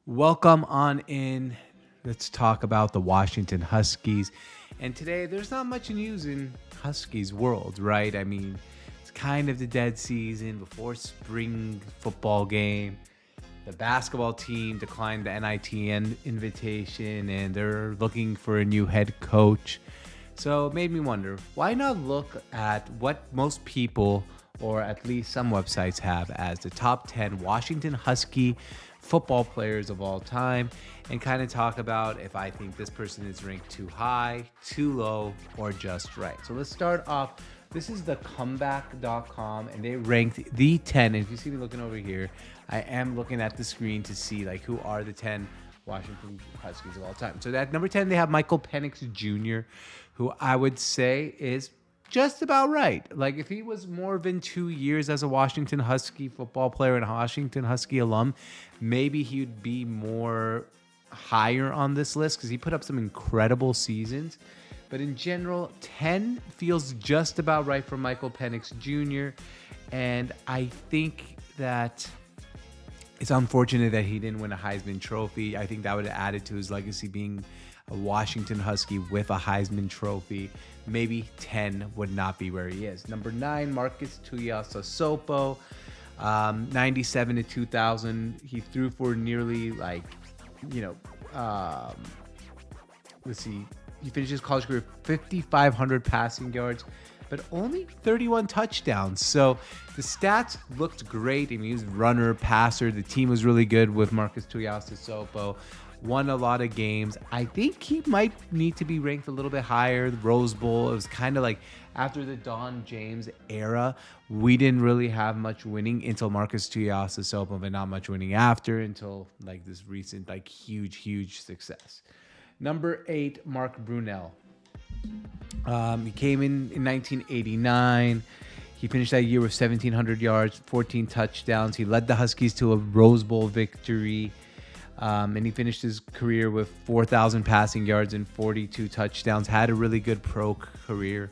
Welcome on in. Let's talk about the Washington Huskies. And today, there's not much news in Huskies world, right? I mean, it's kind of the dead season before spring football game. The basketball team declined the NIT invitation, and they're looking for a new head coach. So it made me wonder, why not look at what most people, or at least some websites, have as the top 10 Washington Husky football players of all time, and kind of talk about if I think this person is ranked too high, too low, or just right. So let's start off. This is the comeback.com, and they ranked the 10. And if you see me looking over here, I am looking at the screen to see like who are the 10 Washington Huskies of all time. So at number 10, they have Michael Penix Jr., who I would say is just about right. Like if he was more than 2 years as a Washington Husky football player and a Washington Husky alum, maybe he would be more higher on this list because he put up some incredible seasons. But in general, 10 feels just about right for Michael Penix Jr. And I think that it's unfortunate that he didn't win a Heisman Trophy. I think that would have added to his legacy being a Washington Husky with a Heisman Trophy. Maybe 10 would not be where he is. Number 9, Marcus Tuiasosopo, 97 to 2000. He threw for nearly let's see. He finished his college career 5,500 passing yards, but only 31 touchdowns. So the stats looked great. I mean, he was runner, passer. The team was really good with Marcus Tuiasosopo. Won a lot of games. I think he might need to be ranked a little bit higher. The Rose Bowl, it was kind of like after the Don James era, we didn't really have much winning until Marcus Tuiasosopo, but not much winning after until like this recent like huge success. Number 8, Mark Brunell. He came in 1989. He finished that year with 1,700 yards, 14 touchdowns. He led the Huskies to a Rose Bowl victory. And he finished his career with 4,000 passing yards and 42 touchdowns. Had a really good pro career.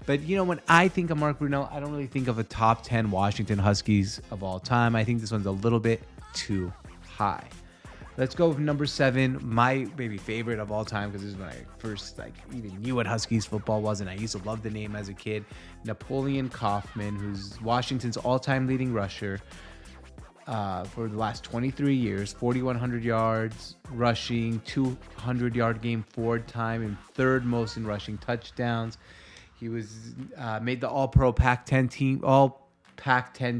But, when I think of Mark Brunell, I don't really think of a top 10 Washington Huskies of all time. I think this one's a little bit too high. Let's go with number 7, my maybe favorite of all time, because this is when I first even knew what Huskies football was, and I used to love the name as a kid. Napoleon Kaufman, who's Washington's all-time leading rusher for the last 23 years, 4,100 yards rushing, 200-yard game forward time, and third most in rushing touchdowns. He was made the All-Pro Pac-10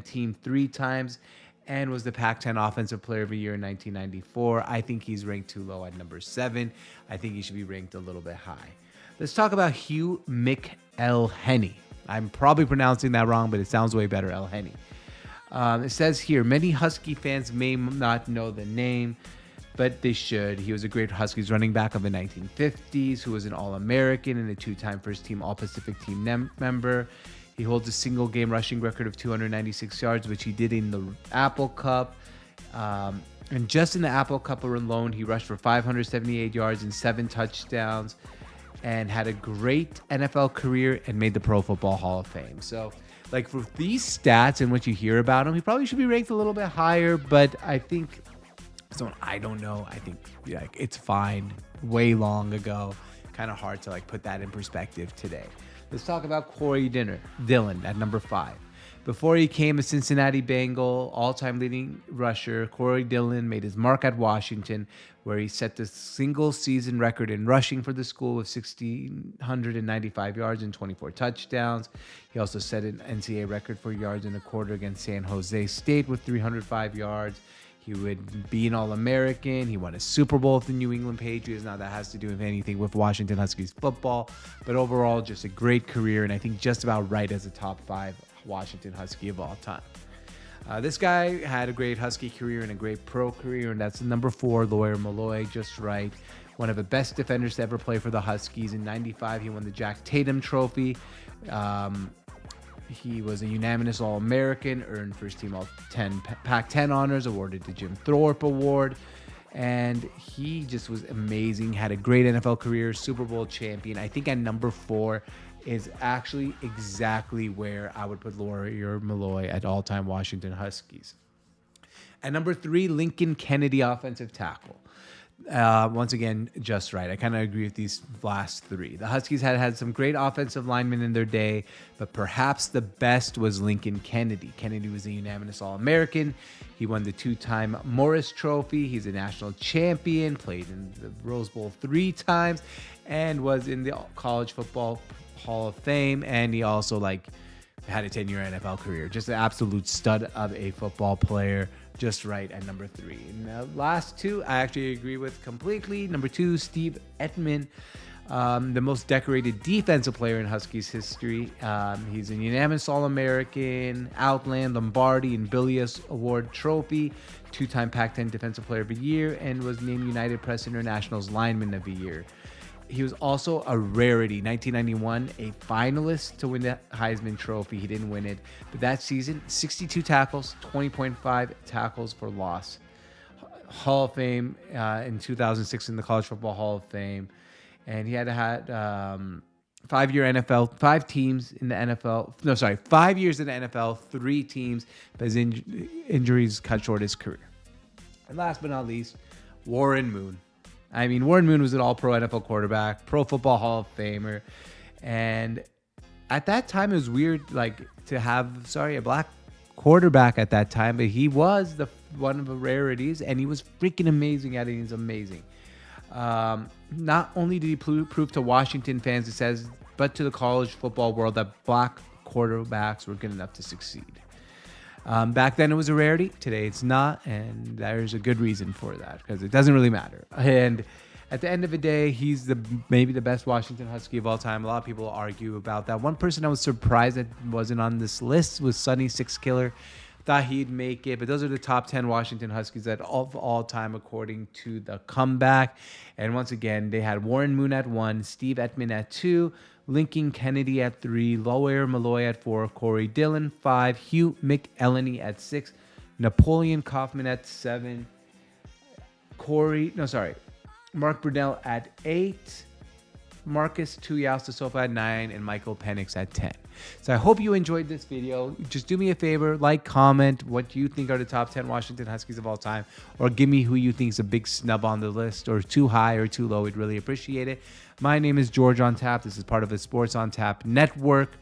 team 3 times, and was the Pac-10 Offensive Player of the Year in 1994. I think he's ranked too low at number 7. I think he should be ranked a little bit high. Let's talk about Hugh McElhenny. I'm probably pronouncing that wrong, but it sounds way better, Elhenny. It says here, many Husky fans may not know the name, but they should. He was a great Huskies running back of the 1950s who was an All-American and a 2-time first-team All-Pacific team member. He holds a single-game rushing record of 296 yards, which he did in the Apple Cup. And just in the Apple Cup alone, he rushed for 578 yards and 7 touchdowns and had a great NFL career and made the Pro Football Hall of Fame. So, for these stats and what you hear about him, he probably should be ranked a little bit higher, but I think, I don't know. I think it's fine. Way long ago. Kind of hard to put that in perspective today. Let's talk about Corey Dillon at number 5. Before he became a Cincinnati Bengal all-time leading rusher, Corey Dillon made his mark at Washington, where he set the single-season record in rushing for the school with 1,695 yards and 24 touchdowns. He also set an NCAA record for yards in a quarter against San Jose State with 305 yards. He would be an All-American. He won a Super Bowl with the New England Patriots. Now, that has to do with anything with Washington Huskies football. But overall, just a great career, and I think just about right as a top 5 Washington Husky of all time. This guy had a great Husky career and a great pro career, and that's number 4, Lawyer Malloy, just right. One of the best defenders to ever play for the Huskies. In 95, he won the Jack Tatum Trophy. He was a unanimous All-American, earned first-team All-10 Pac-10 honors, awarded the Jim Thorpe Award, and he just was amazing. Had a great NFL career, Super Bowl champion. I think at number 4 is actually exactly where I would put Lawyer Malloy at all-time Washington Huskies. At number 3, Lincoln Kennedy, offensive tackle. Once again, just right. I kind of agree with these last 3. The Huskies had some great offensive linemen in their day, but perhaps the best was Lincoln Kennedy. Kennedy was a unanimous All-American. He won the 2-time Morris Trophy. He's a national champion, played in the Rose Bowl 3 times, and was in the College Football Hall of Fame. And he also had a 10-year NFL career. Just an absolute stud of a football player. Just right at number 3. And the last 2, I actually agree with completely. Number 2, Steve Ettman, the most decorated defensive player in Huskies history. He's a unanimous All-American, Outland, Lombardi, and Bilious Award Trophy, 2-time Pac-10 Defensive Player of the Year, and was named United Press International's Lineman of the Year. He was also a rarity. 1991, a finalist to win the Heisman Trophy. He didn't win it. But that season, 62 tackles, 20.5 tackles for loss. Hall of Fame in 2006 in the College Football Hall of Fame. And he had 5-year NFL, 5 teams in the NFL. No, sorry, 5 years in the NFL, 3 teams. But his injuries cut short his career. And last but not least, Warren Moon. I mean, Warren Moon was an all-pro NFL quarterback, Pro Football Hall of Famer. And at that time, it was weird, to have, a black quarterback at that time. But he was one of the rarities, and he was freaking amazing at it. He's amazing. Not only did he prove to Washington fans, it says, but to the college football world that black quarterbacks were good enough to succeed. Back then it was a rarity. Today it's not, and there's a good reason for that because it doesn't really matter. And at the end of the day, he's maybe the best Washington Husky of all time. A lot of people argue about that. One person I was surprised that wasn't on this list was Sonny Sixkiller. Thought he'd make it, but those are the top 10 Washington Huskies of all time according to the comeback. And once again, they had Warren Moon at 1, Steve Ettman at 2, Lincoln Kennedy at 3, Lower Malloy at 4, Corey Dillon 5, Hugh McElhenney at 6, Napoleon Kaufman at 7, Mark Brunell at 8, Marcus Tuiasosofa at 9, and Michael Penix at 10. So I hope you enjoyed this video. Just do me a favor, comment what you think are the top 10 Washington Huskies of all time, or give me who you think is a big snub on the list, or too high or too low. We'd really appreciate it. My name is George on Tap. This is part of the Sports on Tap network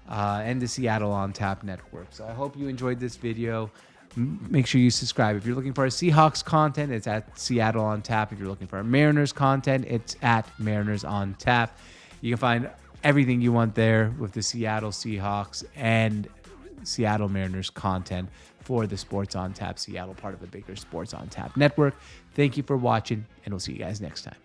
and the Seattle on Tap network. So I hope you enjoyed this video. Make sure you subscribe. If you're looking for our Seahawks content, it's at Seattle on Tap. If you're looking for our Mariners content, it's at Mariners on Tap. You can find everything you want there with the Seattle Seahawks and Seattle Mariners content for the Sports on Tap Seattle, part of the bigger Sports on Tap network. Thank you for watching, and we'll see you guys next time.